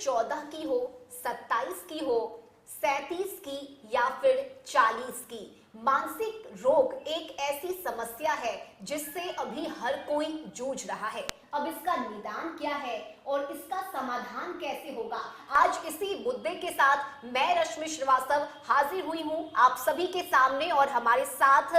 14 की हो, 27 की हो, 37 की या फिर 40 की, मानसिक रोग एक ऐसी समस्या है जिससे अभी हर कोई जूझ रहा है। अब इसका निदान क्या है और इसका समाधान कैसे होगा, आज इसी मुद्दे के साथ मैं रश्मि श्रीवास्तव हाजिर हुई हूं आप सभी के सामने। और हमारे साथ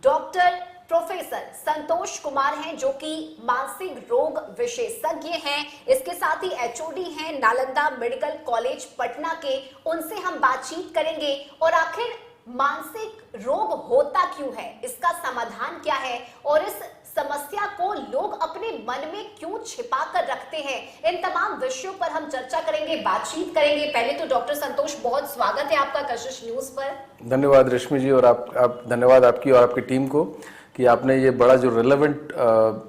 डॉक्टर प्रोफेसर संतोष कुमार हैं जो कि मानसिक रोग विशेषज्ञ हैं, इसके साथ ही एचओडी हैं नालंदा मेडिकल कॉलेज पटना के। उनसे हम बातचीत करेंगे और आखिर मानसिक रोग होता क्यों है, इसका समाधान क्या है और इस समस्या को लोग अपने मन में क्यों छिपा कर रखते हैं, इन तमाम विषयों पर हम चर्चा करेंगे, बातचीत करेंगे। पहले तो डॉक्टर संतोष, बहुत स्वागत है आपका कशिश न्यूज पर। धन्यवाद रश्मि जी, और आप धन्यवाद आपकी और आपकी टीम को कि आपने ये बड़ा जो रेलेवेंट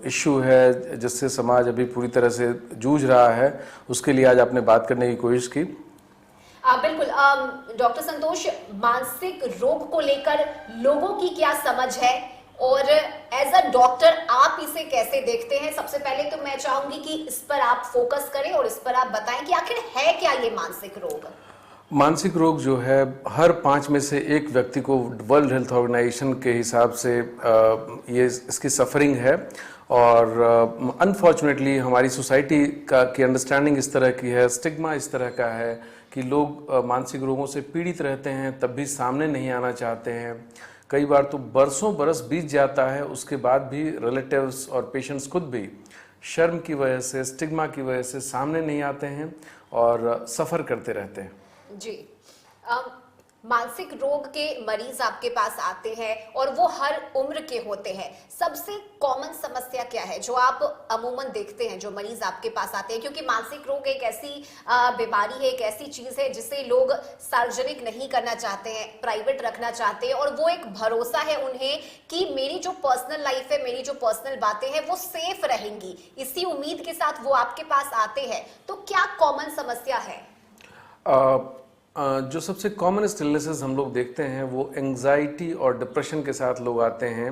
इशू है जिससे समाज अभी पूरी तरह से जूझ रहा है, उसके लिए आज आपने बात करने की कोशिश की। बिल्कुल डॉक्टर संतोष, मानसिक रोग को लेकर लोगों की क्या समझ है और एज अ डॉक्टर आप इसे कैसे देखते हैं? सबसे पहले तो मैं चाहूंगी कि इस पर आप फोकस करें और इस पर आप बताएं कि आखिर है क्या ये मानसिक रोग। मानसिक रोग जो है हर 5 में से एक व्यक्ति को वर्ल्ड हेल्थ ऑर्गेनाइजेशन के हिसाब से ये इसकी सफरिंग है। और अनफॉर्चुनेटली हमारी सोसाइटी की अंडरस्टैंडिंग इस तरह की है, स्टिग्मा इस तरह का है कि लोग मानसिक रोगों से पीड़ित रहते हैं तब भी सामने नहीं आना चाहते हैं। कई बार तो बरसों बरस बीत जाता है, उसके बाद भी रिलेटिव्स और पेशेंट्स खुद भी शर्म की वजह से, स्टिग्मा की वजह से सामने नहीं आते हैं और सफ़र करते रहते हैं। जी, मानसिक रोग के मरीज आपके पास आते हैं और वो हर उम्र के होते हैं। सबसे कॉमन समस्या क्या है जो आप अमूमन देखते हैं जो मरीज आपके पास आते हैं? क्योंकि मानसिक रोग एक ऐसी बीमारी है, एक ऐसी चीज है जिसे लोग सार्वजनिक नहीं करना चाहते हैं, प्राइवेट रखना चाहते हैं, और वो एक भरोसा है उन्हें कि मेरी जो पर्सनल लाइफ है, मेरी जो पर्सनल बातें हैं वो सेफ रहेंगी। इसी उम्मीद के साथ वो आपके पास आते हैं। तो क्या कॉमन समस्या है? जो सबसे कॉमन इलनेसेस हम लोग देखते हैं वो एंग्जाइटी और डिप्रेशन के साथ लोग आते हैं।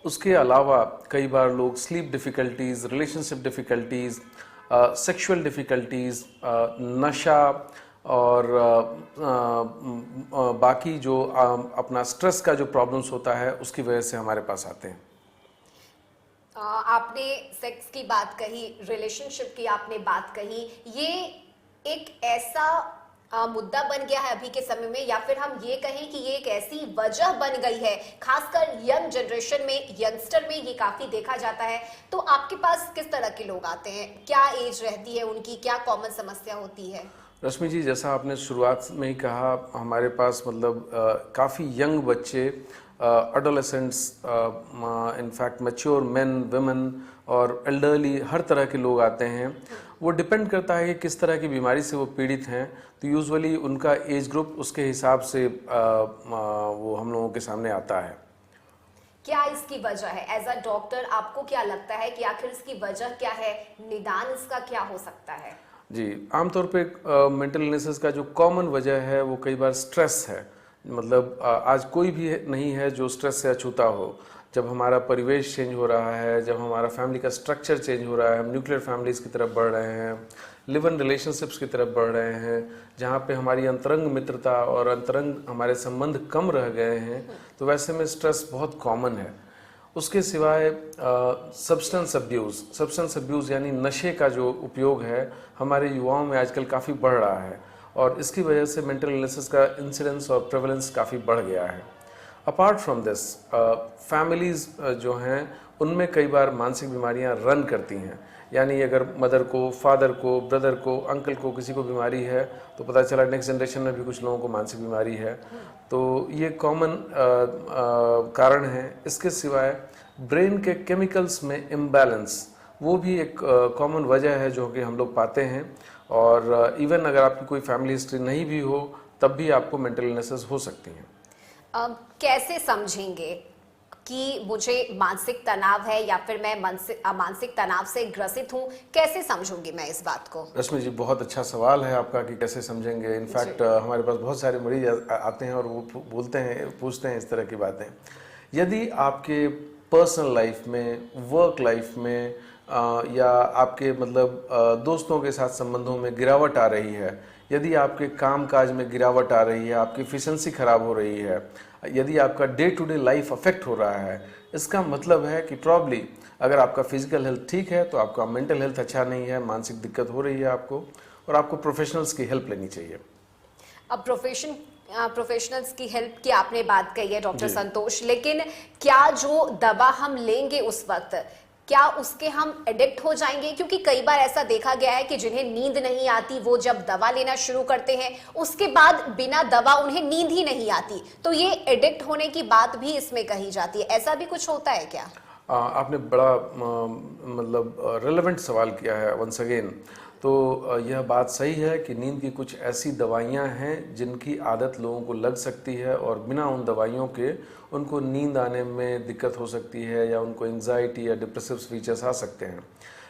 उसके अलावा कई बार लोग sleep difficulties, relationship difficulties, sexual difficulties, नशा और बाकी जो अपना स्ट्रेस का जो प्रॉब्लम्स होता है उसकी वजह से हमारे पास आते हैं। आपने सेक्स की बात कही, रिलेशनशिप की आपने बात कही, ये एक ऐसा मुद्दा बन गया है अभी के समय में, या फिर हम ये कहें कि ये एक ऐसी वजह बन गई है, खासकर यंग जनरेशन में, यंगस्टर में ये काफी देखा जाता है। तो आपके पास किस तरह के लोग आते हैं, क्या एज रहती है उनकी, क्या कॉमन समस्या होती है? रश्मि जी, जैसा आपने शुरुआत में ही कहा, हमारे पास मतलब काफ़ी यंग बच्चे, adolescents, in fact mature main, women और एल्डरली, हर तरह के लोग आते हैं। वो डिपेंड करता है कि किस तरह की बीमारी से वो पीड़ित हैं। तो यूजुअली उनका एज ग्रुप उसके हिसाब से वो हम लोगों के सामने आता है। क्या इसकी वजह है? एज अ डॉक्टर आपको क्या लगता है कि आखिर इसकी वजह क्या है, निदान इसका क्या हो सकता है? जी, आमतौर पे मेंटल इलनेसेस का जो कॉमन वजह है वो कई बार स्ट्रेस है। मतलब आज कोई भी नहीं है जो स्ट्रेस से अछूता हो। जब हमारा परिवेश चेंज हो रहा है, जब हमारा फैमिली का स्ट्रक्चर चेंज हो रहा है, हम न्यूक्लियर फैमिलीज़ की तरफ बढ़ रहे हैं, लिव इन रिलेशनशिप्स की तरफ बढ़ रहे हैं, जहाँ पे हमारी अंतरंग मित्रता और अंतरंग हमारे संबंध कम रह गए हैं, तो वैसे में स्ट्रेस बहुत कॉमन है। उसके सिवाय सब्सटेंस अब्यूज़ यानी नशे का जो उपयोग है हमारे युवाओं में आजकल काफ़ी बढ़ रहा है, और इसकी वजह से मेंटल इलनेसेस का इंसिडेंस और प्रेवलेंस काफ़ी बढ़ गया है। अपार्ट फ्रॉम दिस, फैमिलीज़ जो हैं उनमें कई बार मानसिक बीमारियां रन करती हैं। यानी अगर मदर को, फादर को, ब्रदर को, अंकल को किसी को बीमारी है तो पता चला नेक्स्ट जनरेशन में भी कुछ लोगों को मानसिक बीमारी है। तो ये कॉमन कारण है। इसके सिवाय ब्रेन के केमिकल्स में इम्बैलेंस, वो भी एक कॉमन वजह है जो कि हम लोग पाते हैं। और इवन अगर आपकी कोई फैमिली हिस्ट्री नहीं भी हो तब भी आपको मेंटल इलनेसेस हो सकती हैं। कैसे समझेंगे कि मुझे मानसिक तनाव है या फिर मैं मानसिक तनाव से ग्रसित हूँ? कैसे समझूंगी मैं इस बात को? रश्मि जी, बहुत अच्छा सवाल है आपका कि कैसे समझेंगे। इनफैक्ट हमारे पास बहुत सारे मरीज आते हैं और वो बोलते हैं, पूछते हैं इस तरह की बातें। यदि आपके पर्सनल लाइफ में, वर्क लाइफ में या आपके मतलब दोस्तों के साथ संबंधों में गिरावट आ रही है, यदि आपके काम काज में गिरावट आ रही है, आपकी एफिशिएंसी खराब हो रही है, यदि आपका day to day life affect हो रहा है, इसका मतलब है कि प्रॉब्ली अगर आपका फिजिकल हेल्थ ठीक है तो आपका मेंटल हेल्थ अच्छा नहीं है, मानसिक दिक्कत हो रही है आपको, और आपको प्रोफेशनल्स की हेल्प लेनी चाहिए। अब प्रोफेशनल्स की हेल्प की आपने बात कही है डॉक्टर जी। संतोष, लेकिन क्या जो दवा हम लेंगे उस वक्त क्या उसके हम एडिक्ट हो जाएंगे? क्योंकि कई बार ऐसा देखा गया है कि जिन्हें नींद नहीं आती वो जब दवा लेना शुरू करते हैं उसके बाद बिना दवा उन्हें नींद ही नहीं आती, तो ये एडिक्ट होने की बात भी इसमें कही जाती है। ऐसा भी कुछ होता है क्या? आपने बड़ा मतलब रेलेवेंट सवाल किया है वंस अगेन। तो यह बात सही है कि नींद की कुछ ऐसी दवाइयां हैं जिनकी आदत लोगों को लग सकती है और बिना उन दवाइयों के उनको नींद आने में दिक्कत हो सकती है या उनको एंजाइटी या डिप्रेसिव फीचर्स आ सकते हैं।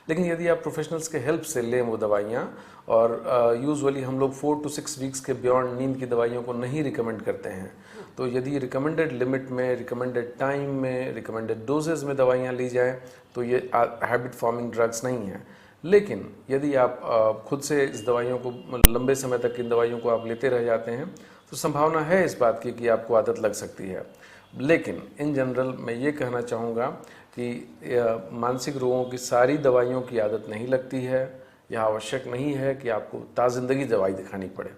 लेकिन यदि आप प्रोफेशनल्स के हेल्प से लें वो दवाइयाँ, और यूजुअली हम लोग 4 to 6 वीक्स के बियॉन्ड नींद की दवाइयों को नहीं रिकमेंड करते हैं। तो यदि रिकमेंडेड लिमिट में, रिकमेंडेड टाइम में, रिकमेंडेड डोजेज में दवाइयाँ ली जाएँ तो ये हैबिट फॉर्मिंग ड्रग्स नहीं हैं। लेकिन यदि आप खुद से इस दवाइयों को लंबे समय तक इन दवाइयों को आप लेते रह जाते हैं तो संभावना है इस बात की कि आपको आदत लग सकती है। लेकिन इन जनरल मैं ये कहना चाहूँगा कि मानसिक रोगों की सारी दवाइयों की आदत नहीं लगती है। यह आवश्यक नहीं है कि आपको ताज़िंदगी दवाई दिखानी पड़े।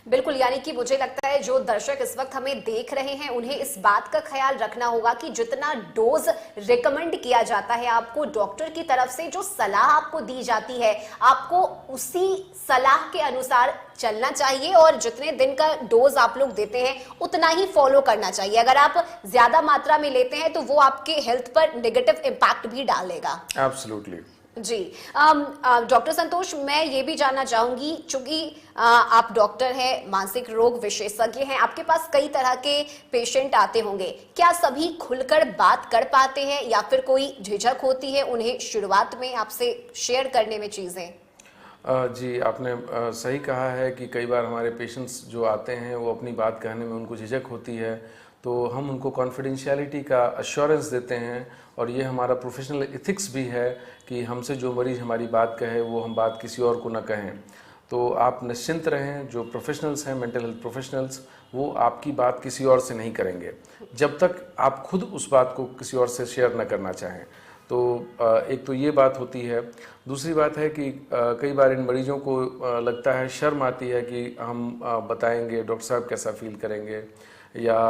बिल्कुल, यानी कि मुझे लगता है जो दर्शक इस वक्त हमें देख रहे हैं उन्हें इस बात का ख्याल रखना होगा कि जितना डोज रिकमेंड किया जाता है आपको डॉक्टर की तरफ से, जो सलाह आपको दी जाती है आपको उसी सलाह के अनुसार चलना चाहिए और जितने दिन का डोज आप लोग देते हैं उतना ही फॉलो करना चाहिए। अगर आप ज्यादा मात्रा में लेते हैं तो वो आपके हेल्थ पर नेगेटिव इम्पैक्ट भी डालेगा। एब्सोल्युटली जी। डॉक्टर संतोष, मैं ये भी जानना चाहूंगी, चूंकि आप डॉक्टर हैं, मानसिक रोग विशेषज्ञ हैं, आपके पास कई तरह के पेशेंट आते होंगे, क्या सभी खुलकर बात कर पाते हैं या फिर कोई झिझक होती है उन्हें शुरुआत में आपसे शेयर करने में चीजें? जी, आपने सही कहा है कि कई बार हमारे पेशेंट्स जो आते हैं वो अपनी बात कहने में उनको झिझक होती है, तो हम उनको कॉन्फिडेंशियलिटी का अश्योरेंस देते हैं और ये हमारा प्रोफेशनल एथिक्स भी है कि हमसे जो मरीज़ हमारी बात कहे वो हम बात किसी और को न कहें। तो आप निश्चिंत रहें, जो प्रोफेशनल्स हैं, मेंटल हेल्थ प्रोफेशनल्स, वो आपकी बात किसी और से नहीं करेंगे जब तक आप खुद उस बात को किसी और से शेयर न करना चाहें। तो एक तो ये बात होती है। दूसरी बात है कि कई बार इन मरीजों को लगता है, शर्म आती है कि हम बताएंगे, डॉक्टर साहब कैसा फील करेंगे या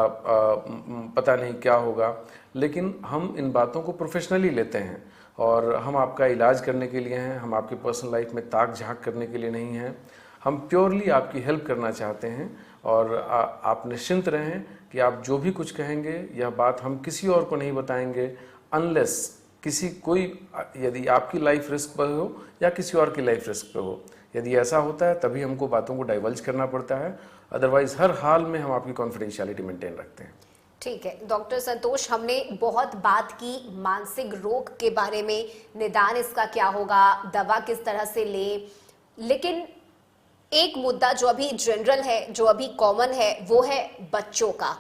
पता नहीं क्या होगा। लेकिन हम इन बातों को प्रोफेशनली लेते हैं और हम आपका इलाज करने के लिए हैं, हम आपकी पर्सनल लाइफ में ताक झांक करने के लिए नहीं हैं। हम प्योरली आपकी हेल्प करना चाहते हैं और आप निश्चिंत रहें कि आप जो भी कुछ कहेंगे यह बात हम किसी और को नहीं बताएंगे अनलेस यदि आपकी लाइफ रिस्क पर हो या किसी और की लाइफ रिस्क पर हो। यदि ऐसा होता है तभी हमको बातों को डाइवल्ज करना पड़ता है, अदरवाइज हर हाल में हम आपकी कॉन्फिडेंशियलिटी मेंटेन रखते हैं। ठीक है डॉक्टर संतोष, हमने बहुत बात की मानसिक रोग के बारे में, निदान इसका क्या होगा, दवा किस तरह से लें, लेकिन एक मुद्दा जो अभी जनरल है, जो अभी कॉमन है, वो है बच्चों का।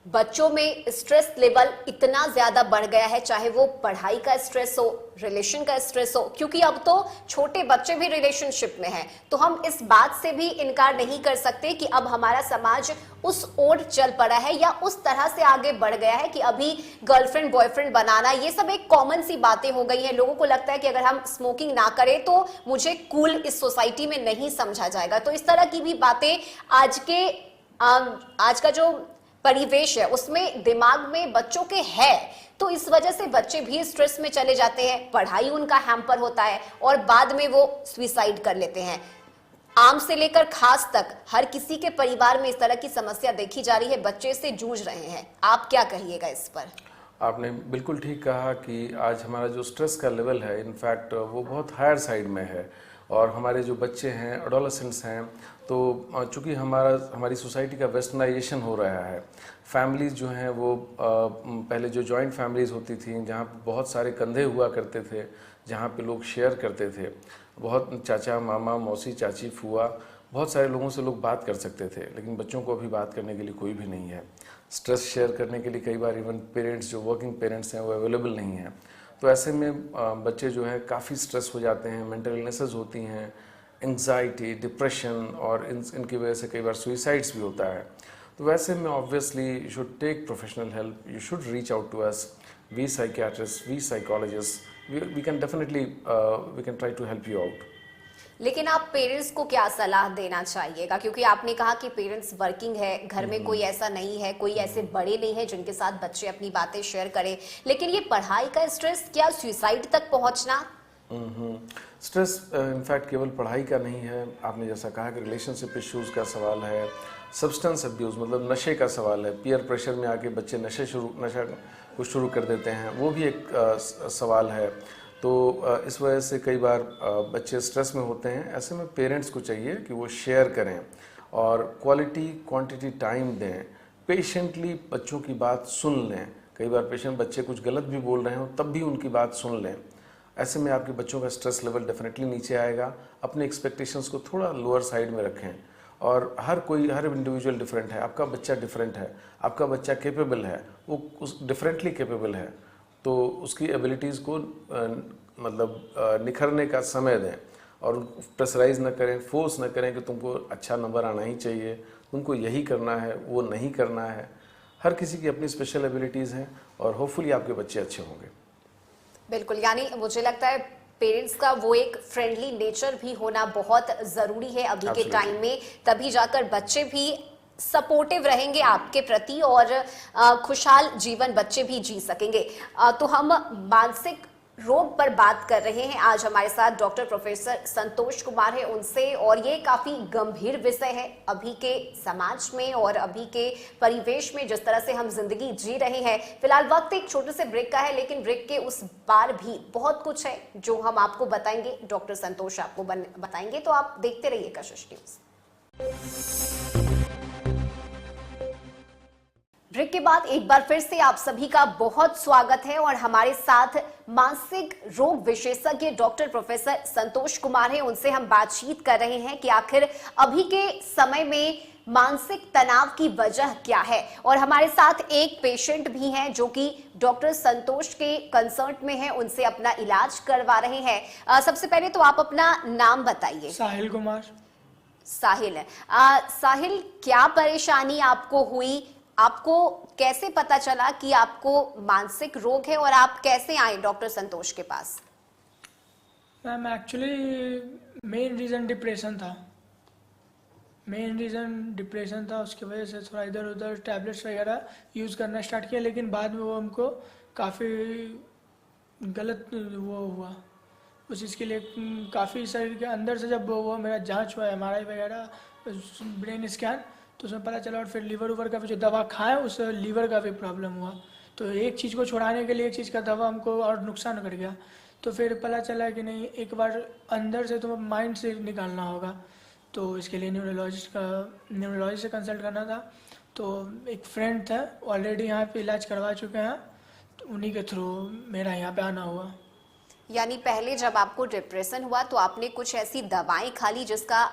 बच्चों में स्ट्रेस लेवल इतना ज्यादा बढ़ गया है, चाहे वो पढ़ाई का स्ट्रेस हो, रिलेशन का स्ट्रेस हो, क्योंकि अब तो छोटे बच्चे भी रिलेशनशिप में हैं। तो हम इस बात से भी इनकार नहीं कर सकते कि अब हमारा समाज उस ओर चल पड़ा है या उस तरह से आगे बढ़ गया है कि अभी गर्लफ्रेंड बॉयफ्रेंड बनाना, ये सब एक कॉमन सी बातें हो गई हैं। लोगों को लगता है कि अगर हम स्मोकिंग ना करें तो मुझे कूल इस सोसाइटी में नहीं समझा जाएगा। तो इस तरह की भी बातें आज का जो परिवेश है उसमें दिमाग में बच्चों के है, तो इस वजह से बच्चे भी स्ट्रेस में चले जाते हैं, पढ़ाई उनका हैम्पर होता है और बाद में वो सुसाइड कर लेते हैं। आम से लेकर खास तक हर किसी के परिवार में इस तरह की समस्या देखी जा रही है, बच्चे इससे जूझ रहे हैं। आप क्या कहिएगा इस पर? आपने बिल्कुल ठीक कहा कि आज हमारा जो स्ट्रेस का लेवल है इनफैक्ट वो बहुत हायर साइड में है और हमारे जो बच्चे हैं, एडोलेसेंट्स हैं, तो चूँकि हमारी सोसाइटी का वेस्टर्नाइजेशन हो रहा है, फैमिलीज़ जो हैं वो पहले जो जॉइंट फैमिलीज़ होती थी जहाँ बहुत सारे कंधे हुआ करते थे, जहाँ पे लोग शेयर करते थे, बहुत चाचा मामा मौसी चाची फूआ, बहुत सारे लोगों से लोग बात कर सकते थे, लेकिन बच्चों को अभी बात करने के लिए कोई भी नहीं है। स्ट्रेस शेयर करने के लिए कई बार इवन पेरेंट्स, जो वर्किंग पेरेंट्स हैं, वो अवेलेबल नहीं हैं। तो ऐसे में बच्चे जो है काफ़ी स्ट्रेस हो जाते हैं, मेंटल इलनेसेस होती हैं, एंग्जाइटी, डिप्रेशन, और इनकी वजह से कई बार सुइसाइड्स भी होता है। तो वैसे में obviously you should take professional help, you should reach out to us, we psychiatrist, we psychologist, we can definitely we can try to help you out. लेकिन आप पेरेंट्स को क्या सलाह देना चाहिएगा, क्योंकि आपने कहा कि पेरेंट्स वर्किंग है, घर में कोई ऐसा नहीं है, कोई ऐसे बड़े नहीं है जिनके साथ बच्चे अपनी बातें शेयर करें, लेकिन ये पढ़ाई का स्ट्रेस, क्या सुसाइड तक पहुंचना? स्ट्रेस इनफैक्ट केवल पढ़ाई का नहीं है, आपने जैसा कहा कि रिलेशनशिप इश्यूज का सवाल है, सब्सटेंस अब्यूज़ मतलब नशे का सवाल है, पीयर प्रेशर में आके बच्चे नशा को शुरू कर देते हैं, वो भी एक सवाल है। तो इस वजह से कई बार बच्चे स्ट्रेस में होते हैं। ऐसे में पेरेंट्स को चाहिए कि वो शेयर करें और क्वालिटी क्वांटिटी टाइम दें, पेशेंटली बच्चों की बात सुन लें। कई बार बच्चे कुछ गलत भी बोल रहे हो तब भी उनकी बात सुन लें। ऐसे में आपके बच्चों का स्ट्रेस लेवल डेफिनेटली नीचे आएगा। अपने एक्सपेक्टेशंस को थोड़ा लोअर साइड में रखें, और हर इंडिविजुअल डिफरेंट है, आपका बच्चा डिफरेंट है, आपका बच्चा कैपेबल है, वो उस डिफरेंटली कैपेबल है, तो उसकी एबिलिटीज़ को निखरने का समय दें और उनको प्रेशराइज न करें, फोर्स न करें कि तुमको अच्छा नंबर आना ही चाहिए, तुमको यही करना है, वो नहीं करना है। हर किसी की अपनी स्पेशल एबिलिटीज़ हैं और होपफुली आपके बच्चे अच्छे होंगे। बिल्कुल, यानी मुझे लगता है पेरेंट्स का वो एक फ्रेंडली नेचर भी होना बहुत जरूरी है अभी के टाइम में, तभी जाकर बच्चे भी सपोर्टिव रहेंगे आपके प्रति और खुशहाल जीवन बच्चे भी जी सकेंगे। तो हम मानसिक रोग पर बात कर रहे हैं। आज हमारे साथ डॉक्टर प्रोफेसर संतोष कुमार है उनसे, और ये काफी गंभीर विषय है अभी के समाज में और अभी के परिवेश में, जिस तरह से हम जिंदगी जी रहे हैं। फिलहाल वक्त एक छोटे से ब्रेक का है, लेकिन ब्रेक के उस पार भी बहुत कुछ है जो हम आपको बताएंगे, डॉक्टर संतोष आपको बताएंगे। तो आप देखते रहिए कशिश न्यूज। ब्रेक के बाद एक बार फिर से आप सभी का बहुत स्वागत है, और हमारे साथ मानसिक रोग विशेषज्ञ डॉक्टर प्रोफेसर संतोष कुमार हैं। उनसे हम बातचीत कर रहे हैं कि आखिर अभी के समय में मानसिक तनाव की वजह क्या है। और हमारे साथ एक पेशेंट भी हैं जो कि डॉक्टर संतोष के कंसर्ट में हैं, उनसे अपना इलाज करवा रहे हैं। सबसे पहले तो आप अपना नाम बताइए। साहिल कुमार। साहिल है। साहिल, क्या परेशानी आपको हुई, आपको कैसे पता चला कि आपको मानसिक रोग है, और आप कैसे आए डॉक्टर संतोष के पास? Ma'am actually main reason depression था। उसकी वजह से थोड़ा इधर उधर टैबलेट्स वगैरह यूज़ करना स्टार्ट किया, लेकिन बाद में वो हमको काफ़ी गलत वो हुआ। उस चीज़ के लिए काफ़ी शरीर के अंदर से जब वो मेरा जांच हुआ, MRI वगैरह, ब्रेन स्कैन, तो उसमें पता चला। और फिर लीवर उवर का भी जो दवा खाए उससे लीवर का भी प्रॉब्लम हुआ। तो एक चीज़ को छुड़ाने के लिए एक चीज़ का दवा हमको और नुकसान कर गया। तो फिर पता चला कि नहीं, एक बार अंदर से तो माइंड से निकालना होगा। तो इसके लिए न्यूरोलॉजिस्ट से कंसल्ट करना था। तो एक फ्रेंड था, ऑलरेडी यहाँ पे इलाज करवा चुके हैं, तो उन्हीं के थ्रू मेरा यहाँ पे आना हुआ। यानी पहले जब आपको डिप्रेशन हुआ तो आपने कुछ ऐसी दवाएं खा ली जिसका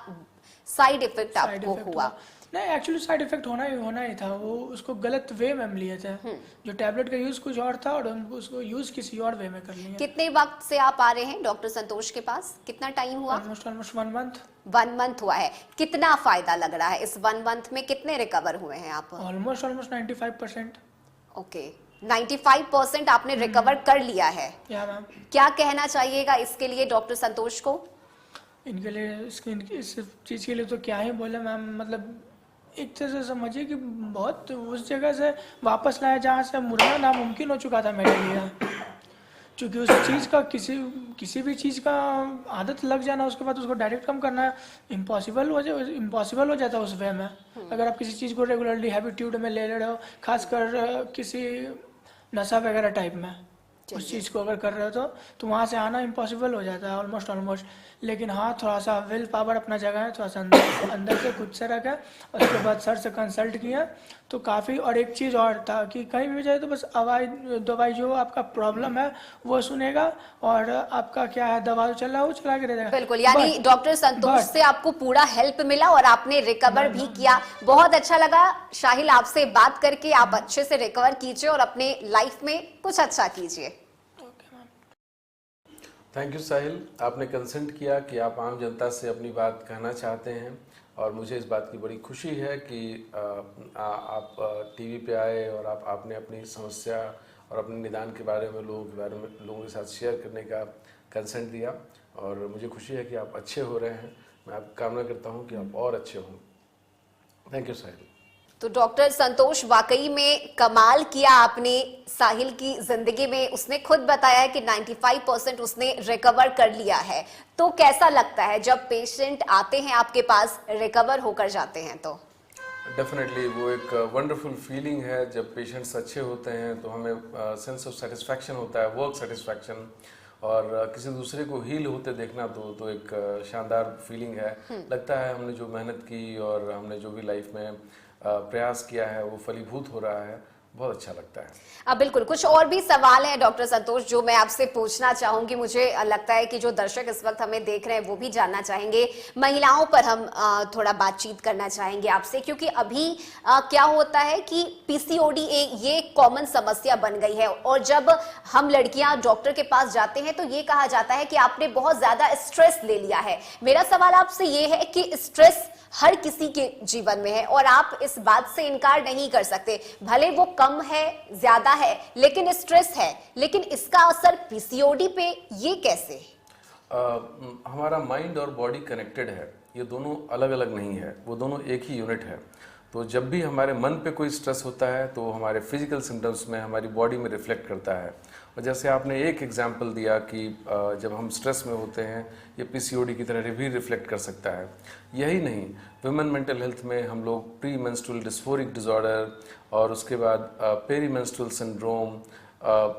साइड इफेक्ट आपको हुआ? नहीं, एक्चुअली साइड इफेक्ट होना ही था। वो उसको गलत वे में हम लिए थे। जो टैबलेट का यूज कुछ और था और उसको यूज किसी और वे में कर लिया। कितने वक्त से आप आ रहे हैं डॉक्टर संतोष के पास? कितना टाइम हुआ? Almost 1 month. 1 मंथ हुआ है। कितना फायदा लग रहा है इस 1 मंथ में? कितने रिकवर हुए हैं आप? ऑलमोस्ट 95%। ओके, 95% आपने रिकवर कर लिया है। या मैम, क्या कहना चाहिएगा इसके लिए डॉक्टर संतोष को? इनके लिए इस चीज़ के लिए तो क्या ही बोले मैम। मतलब एक तरह से समझिए कि बहुत उस जगह से वापस लाया जहाँ से मुड़ना नामुमकिन हो चुका था मेरे लिए। क्योंकि उस चीज़ का किसी भी चीज़ का आदत लग जाना, उसके बाद उसको डायरेक्ट कम करना इम्पॉसिबल हो जाता है उस वे में। अगर आप किसी चीज़ को रेगुलरली हैबिट्यूड में ले रहे हो, खासकर किसी नशा वगैरह टाइप में उस चीज़ को अगर कर रहे हो तो वहाँ से आना इम्पॉसिबल हो जाता है ऑलमोस्ट। लेकिन हाँ, थोड़ा सा विल पावर अपना जगह है, थोड़ा सा अंदर से खुद से रखा, और उसके बाद सर से कंसल्ट किया तो काफ़ी। और एक चीज़ और था कि कहीं भी जाए तो बस दवाई जो आपका प्रॉब्लम है वो सुनेगा, और आपका क्या है दवा चल रहा है वो चला के रहेगा। बिल्कुल, यानी डॉक्टर संतोष से आपको पूरा हेल्प मिला और आपने रिकवर भी किया। बहुत अच्छा लगा साहिल आपसे बात करके। आप अच्छे से रिकवर कीजिए और अपने लाइफ में कुछ अच्छा कीजिए। थैंक यू साहिल, आपने कंसेंट किया कि आप आम जनता से अपनी बात कहना चाहते हैं और मुझे इस बात की बड़ी खुशी है कि आप टीवी पे आए और आपने अपनी समस्या और अपने निदान के बारे में लोगों के साथ शेयर करने का कंसेंट दिया और मुझे खुशी है कि आप अच्छे हो रहे हैं। मैं आप कामना करता हूं कि आप और अच्छे हों। थैंक यू साहिल। तो डॉक्टर संतोष, वाकई में कमाल किया आपने साहिल की जिंदगी में। उसने खुद बताया है कि 95% उसने रिकवर कर लिया है। तो कैसा लगता है जब पेशेंट आते हैं आपके पास, रिकवर होकर जाते हैं? तो डेफिनेटली वो एक वंडरफुल फीलिंग है। जब पेशेंट्स अच्छे होते हैं तो हमें सेंस ऑफ सेटिस्फैक्शन होता है, वर्क सेटिस्फैक्शन, और किसी दूसरे को हील होते देखना तो एक शानदार फीलिंग है। लगता है हमने जो मेहनत की और हमने जो भी लाइफ में प्रयास किया है वो फलीभूत हो रहा है। बहुत अच्छा लगता है। बिल्कुल। कुछ और भी सवाल हैं डॉक्टर संतोष जो मैं आपसे पूछना चाहूंगी। मुझे लगता है कि जो दर्शक इस वक्त हमें देख रहे हैं वो भी जानना चाहेंगे। महिलाओं पर हम थोड़ा बातचीत करना चाहेंगे आपसे, क्योंकि अभी क्या होता है कि पीसीओडी ये एक कॉमन समस्या बन गई है और जब हम लड़कियां डॉक्टर के पास जाते हैं तो ये कहा जाता है कि आपने बहुत ज्यादा स्ट्रेस ले लिया है। मेरा सवाल आपसे ये है कि स्ट्रेस हर किसी के जीवन में है और आप इस बात से इनकार नहीं कर सकते, भले वो कम है ज्यादा है लेकिन स्ट्रेस है। लेकिन इसका असर पीसीओडी पे ये कैसे? हमारा माइंड और बॉडी कनेक्टेड है, ये दोनों अलग अलग नहीं है, वो दोनों एक ही यूनिट है। तो जब भी हमारे मन पे कोई स्ट्रेस होता है तो हमारे फिजिकल सिम्टम्स में, हमारी बॉडी में रिफ्लेक्ट करता है। और जैसे आपने एक एग्जांपल दिया कि जब हम स्ट्रेस में होते हैं ये पीसीओडी की तरह भी रिफ्लेक्ट कर सकता है। यही नहीं, वुमेन मेंटल हेल्थ में हम लोग प्री मेंस्ट्रुअल डिस्फोरिक डिसऑर्डर और उसके बाद पेरी मेंस्ट्रुअल सिंड्रोम,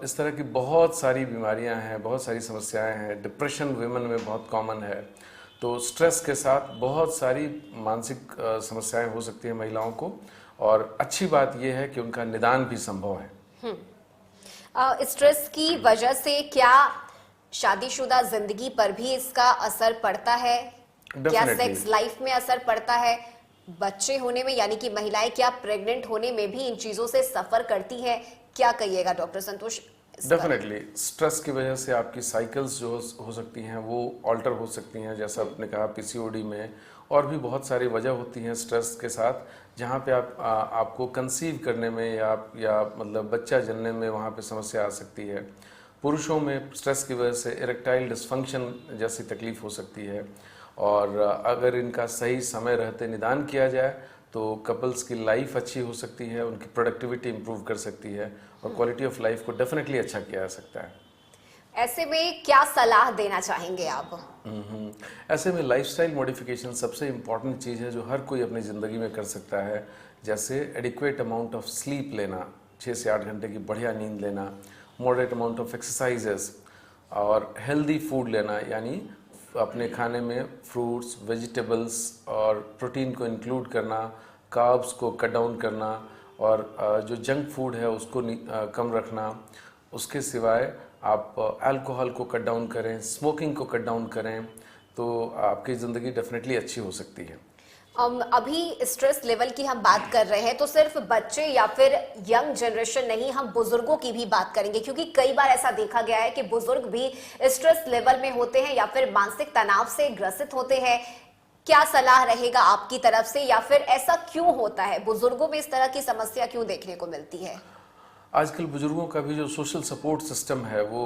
इस तरह की बहुत सारी बीमारियां हैं, बहुत सारी समस्याएं हैं। डिप्रेशन वुमेन में बहुत कॉमन है। तो स्ट्रेस के साथ बहुत सारी मानसिक समस्याएं हो सकती हैं महिलाओं को, और अच्छी बात यह है कि उनका निदान भी संभव है। स्ट्रेस की वजह से क्या शादीशुदा जिंदगी पर भी इसका असर पड़ता है? क्या सेक्स लाइफ में असर पड़ता है? बच्चे होने में, यानी कि महिलाएं क्या प्रेग्नेंट होने में भी इन चीजों से सफर करती हैं? क्या कहिएगा डॉक्टर संतोष? डेफिनेटली स्ट्रेस की वजह से आपकी साइकिल्स जो हो सकती हैं वो ऑल्टर हो सकती हैं, जैसा आपने कहा पीसीओडी में। और भी बहुत सारी वजह होती हैं स्ट्रेस के साथ, जहाँ पे आपको कंसीव करने में या मतलब बच्चा जनने में वहाँ पे समस्या आ सकती है। पुरुषों में स्ट्रेस की वजह से इरेक्टाइल डिस्फंक्शन जैसी तकलीफ हो सकती है, और अगर इनका सही समय रहते निदान किया जाए तो कपल्स की लाइफ अच्छी हो सकती है, उनकी प्रोडक्टिविटी इंप्रूव कर सकती है और क्वालिटी ऑफ लाइफ को डेफिनेटली अच्छा किया जा सकता है। ऐसे में क्या सलाह देना चाहेंगे आप? ऐसे में लाइफस्टाइल मॉडिफिकेशन सबसे इम्पॉर्टेंट चीज़ है जो हर कोई अपनी ज़िंदगी में कर सकता है। जैसे एडिक्वेट अमाउंट ऑफ स्लीप लेना, 6 से 8 घंटे की बढ़िया नींद लेना, मॉडरेट अमाउंट ऑफ एक्सरसाइजेस, और हेल्दी फूड लेना, यानी अपने खाने में फ्रूट्स, वेजिटेबल्स और प्रोटीन को इंक्लूड करना, कार्ब्स को कट डाउन करना, और जो जंक फूड है उसको कम रखना। उसके सिवाय आप अल्कोहल को कट डाउन करें, स्मोकिंग को कट डाउन करें, तो आपकी ज़िंदगी डेफिनेटली अच्छी हो सकती है। अभी स्ट्रेस लेवल की हम बात कर रहे हैं तो सिर्फ बच्चे या फिर यंग जनरेशन नहीं, हम बुजुर्गों की भी बात करेंगे, क्योंकि कई बार ऐसा देखा गया है कि बुजुर्ग भी स्ट्रेस लेवल में होते हैं या फिर मानसिक तनाव से ग्रसित होते हैं। क्या सलाह रहेगा आपकी तरफ से, या फिर ऐसा क्यों होता है, बुजुर्गों में इस तरह की समस्या क्यों देखने को मिलती है? आजकल बुजुर्गों का भी जो सोशल सपोर्ट सिस्टम है वो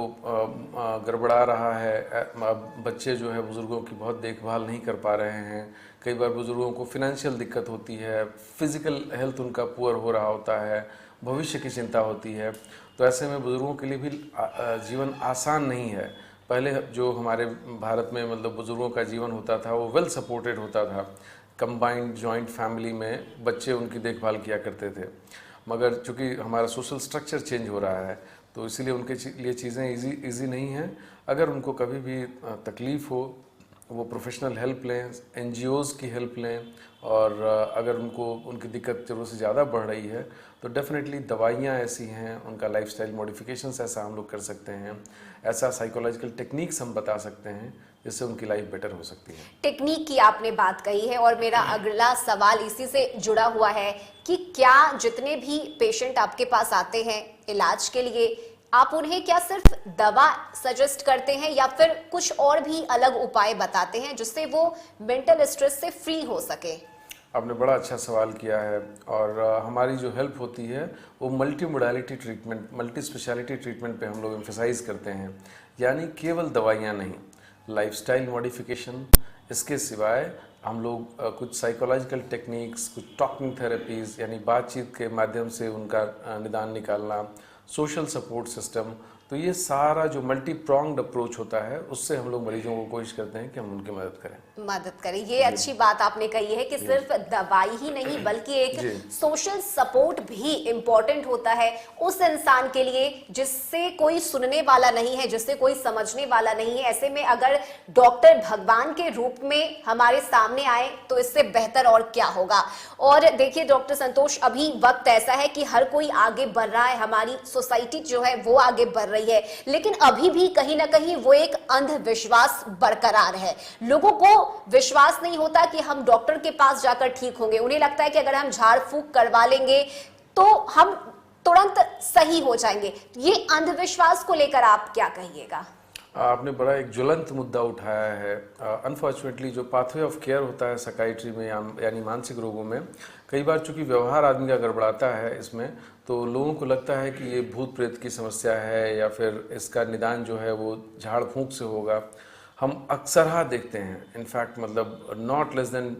गड़बड़ा रहा है। बच्चे जो है बुजुर्गों की बहुत देखभाल नहीं कर पा रहे हैं। कई बार बुजुर्गों को फिनेंशियल दिक्कत होती है, फिजिकल हेल्थ उनका पुअर हो रहा होता है, भविष्य की चिंता होती है। तो ऐसे में बुजुर्गों के लिए भी जीवन आसान नहीं है। पहले जो हमारे भारत में मतलब बुजुर्गों का जीवन होता था वो वेल सपोर्टेड होता था। कंबाइंड जॉइंट फैमिली में बच्चे उनकी देखभाल किया करते थे, मगर चूँकि हमारा सोशल स्ट्रक्चर चेंज हो रहा है तो इसीलिए उनके लिए चीज़ें इजी नहीं हैं। अगर उनको कभी भी तकलीफ़ हो वो प्रोफेशनल हेल्प लें, NGOs की हेल्प लें, और अगर उनको उनकी दिक्कत ज़रूरत से ज़्यादा बढ़ रही है तो डेफिनेटली दवाइयाँ ऐसी हैं, उनका लाइफस्टाइल मॉडिफिकेशंस ऐसा हम लोग कर सकते हैं, ऐसा साइकोलॉजिकल टेक्निक्स हम बता सकते हैं जिससे उनकी लाइफ बेटर हो सकती है। टेक्निक की आपने बात कही है और मेरा अगला सवाल इसी से जुड़ा हुआ है कि क्या जितने भी पेशेंट आपके पास आते हैं इलाज के लिए, आप उन्हें क्या सिर्फ दवा सजेस्ट करते हैं या फिर कुछ और भी अलग उपाय बताते हैं जिससे वो मेंटल स्ट्रेस से फ्री हो सके? आपने बड़ा अच्छा सवाल किया है। और हमारी जो हेल्प होती है वो multi modality treatment, multi speciality treatment पे हम लोग एम्फेसाइज करते हैं। यानी केवल दवाइयाँ नहीं, लाइफस्टाइल मॉडिफिकेशन, इसके सिवाय हम लोग कुछ साइकोलॉजिकल टेक्निक्स, कुछ टॉकिंग थेरेपीज़ यानी बातचीत के माध्यम से उनका निदान निकालना, सोशल सपोर्ट सिस्टम, तो ये सारा जो मल्टी प्रॉन्ग्ड अप्रोच होता है उससे हम लोग मरीजों को कोशिश करते हैं कि हम उनकी मदद करें। ये अच्छी बात आपने कही है कि सिर्फ दवाई ही नहीं बल्कि एक सोशल सपोर्ट भी इम्पोर्टेंट होता है उस इंसान के लिए जिससे कोई सुनने वाला नहीं है, जिससे कोई समझने वाला नहीं है। ऐसे में अगर डॉक्टर भगवान के रूप में हमारे सामने आए तो इससे बेहतर और क्या होगा। और देखिए डॉक्टर संतोष, अभी वक्त ऐसा है कि हर कोई आगे बढ़ रहा है, हमारी सोसाइटी जो है वो आगे बढ़ रही है, लेकिन अभी भी कहीं ना कहीं वो एक अंधविश्वास बरकरार है। लोगों को विश्वास नहीं होता कि हम डॉक्टर के पास जाकर ठीक होंगे। उन्हें लगता है कि अगर हम झाड़ फूंक करवा लेंगे तो हम तुरंत सही हो जाएंगे। ये अंधविश्वास को लेकर आप क्या कहिएगा? आपने बड़ा एक ज्वलंत मुद्दा उठाया है। अनफॉर्चुनेटली जो पाथवे ऑफ केयर होता है साइकाइट्री में यानी मानसिक रोगों में, कई बार चूंकि व्यवहार आदमी का गड़बड़ाता है इसमें, तो लोगों को लगता है कि ये भूत प्रेत की समस्या है या फिर इसका निदान जो है वो झाड़ फूंक से होगा। हम अक्सरहा देखते हैं, इनफैक्ट मतलब not less than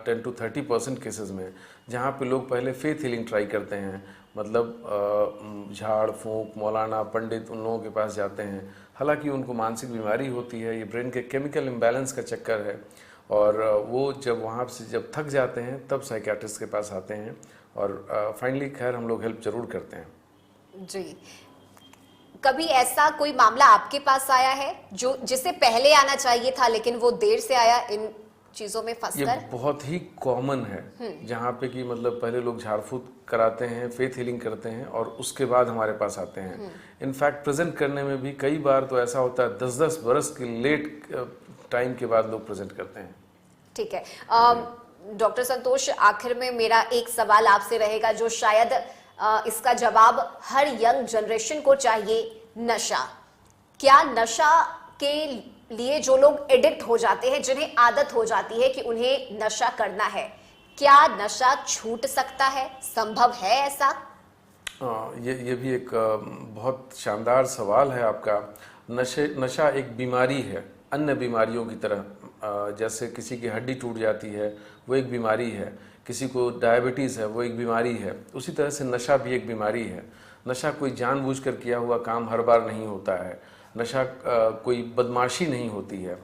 10 to 30% cases में, जहाँ पे लोग पहले फेथ हीलिंग ट्राई करते हैं, मतलब झाड़ फूंक, मौलाना, पंडित, उन लोगों के पास जाते हैं। हालांकि उनको मानसिक बीमारी होती है, ये ब्रेन के केमिकल इम्बैलेंस का चक्कर है, और वो जब वहाँ से जब थक जाते हैं तब साइकियाट्रिस्ट के पास आते हैं, और फाइनली खैर हम लोग हेल्प जरूर करते हैं। जी, कभी ऐसा कोई मामला आपके पास आया है जो जिसे पहले आना चाहिए था लेकिन वो देर से आया इन चीजों में फंसकर? ये बहुत ही कॉमन है, जहाँ पे कि मतलब पहले लोग झाड़ फूंक कराते हैं, फेथ हीलिंग करते हैं और उसके बाद हमारे पास आते हैं। इनफैक्ट प्रेजेंट करने में भी कई बार तो ऐसा होता है 10-10 बरस की लेट टाइम के बाद लोग प्रेजेंट करते हैं। ठीक है डॉक्टर संतोष, आखिर में मेरा एक सवाल आपसे रहेगा जो शायद इसका जवाब हर यंग जनरेशन को चाहिए। नशा, क्या नशा के लिए जो लोग एडिक्ट हो जाते हैं, जिन्हें आदत हो जाती है कि उन्हें नशा करना है, क्या नशा छूट सकता है? संभव है ऐसा? ये भी एक बहुत शानदार सवाल है आपका। नशा एक बीमारी है, अन्य बीमारियों की तरह। जैसे किसी की हड्डी टूट जाती है वो एक बीमारी है, किसी को डायबिटीज़ है वो एक बीमारी है, उसी तरह से नशा भी एक बीमारी है। नशा कोई जानबूझकर किया हुआ काम हर बार नहीं होता है, नशा कोई बदमाशी नहीं होती है।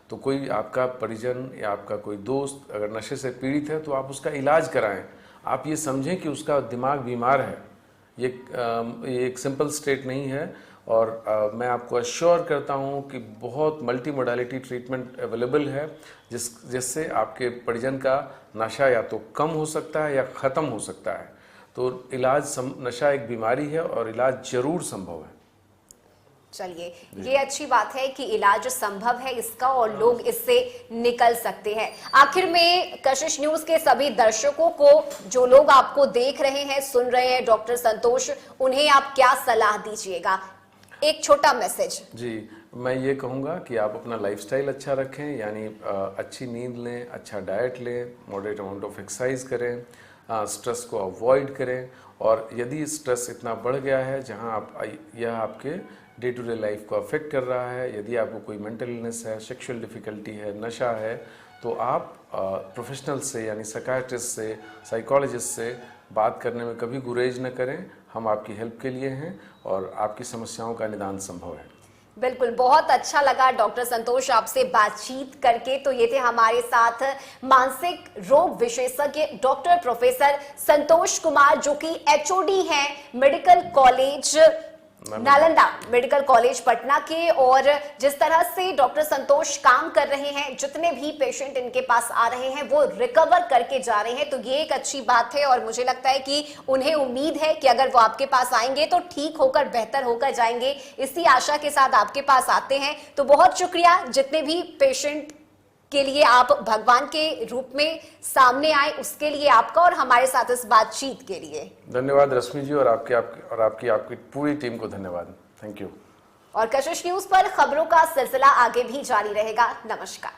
तो कोई आपका परिजन या आपका कोई दोस्त अगर नशे से पीड़ित है तो आप उसका इलाज कराएं। आप ये समझें कि उसका दिमाग बीमार है, ये एक सिंपल स्टेट नहीं है। और मैं आपको अश्योर करता हूँ कि बहुत मल्टी मोडालिटी ट्रीटमेंट अवेलेबल है जिससे आपके परिजन का नशा या तो कम हो सकता है या ख़त्म हो सकता है। तो नशा एक बीमारी है और इलाज जरूर संभव है। चलिए, ये अच्छी बात है कि इलाज संभव है इसका और लोग इससे निकल सकते हैं। आखिर में कशिश न्यूज के सभी दर्शकों को, जो लोग आपको देख रहे हैं, सुन रहे हैं डॉक्टर संतोष, उन्हें आप क्या सलाह दीजिएगा? एक छोटा मैसेज। जी, मैं ये कहूँगा कि आप अपना लाइफस्टाइल अच्छा रखें, यानी अच्छी नींद लें, अच्छा डाइट लें, मॉडरेट अमाउंट ऑफ एक्सरसाइज करें, स्ट्रेस को अवॉइड करें। और यदि स्ट्रेस इतना बढ़ गया है जहाँ यह आपके डे टू डे लाइफ को अफेक्ट कर रहा है, यदि आपको कोई मेंटल इलनेस है, सेक्सुअल डिफ़िकल्टी है, नशा है, तो आप प्रोफेशनल से यानी साइकियाट्रिस्ट से, साइकोलॉजिस्ट से बात करने में कभी गुरेज न करें। हम आपकी हेल्प के लिए हैं और आपकी समस्याओं का निदान संभव है। बिल्कुल, बहुत अच्छा लगा डॉक्टर संतोष आपसे बातचीत करके। तो ये थे हमारे साथ मानसिक रोग विशेषज्ञ डॉक्टर प्रोफेसर संतोष कुमार, जो कि एचओडी हैं medical college Nalanda medical college Patna के। और जिस तरह से डॉक्टर संतोष काम कर रहे हैं, जितने भी पेशेंट इनके पास आ रहे हैं वो रिकवर करके जा रहे हैं, तो ये एक अच्छी बात है। और मुझे लगता है कि उन्हें उम्मीद है कि अगर वो आपके पास आएंगे तो ठीक होकर, बेहतर होकर जाएंगे। इसी आशा के साथ आपके पास आते हैं। तो बहुत शुक्रिया, जितने भी पेशेंट के लिए आप भगवान के रूप में सामने आए उसके लिए आपका, और हमारे साथ इस बातचीत के लिए धन्यवाद रश्मि जी, और आपकी पूरी टीम को धन्यवाद। Thank you. और कशिश न्यूज पर खबरों का सिलसिला आगे भी जारी रहेगा। नमस्कार।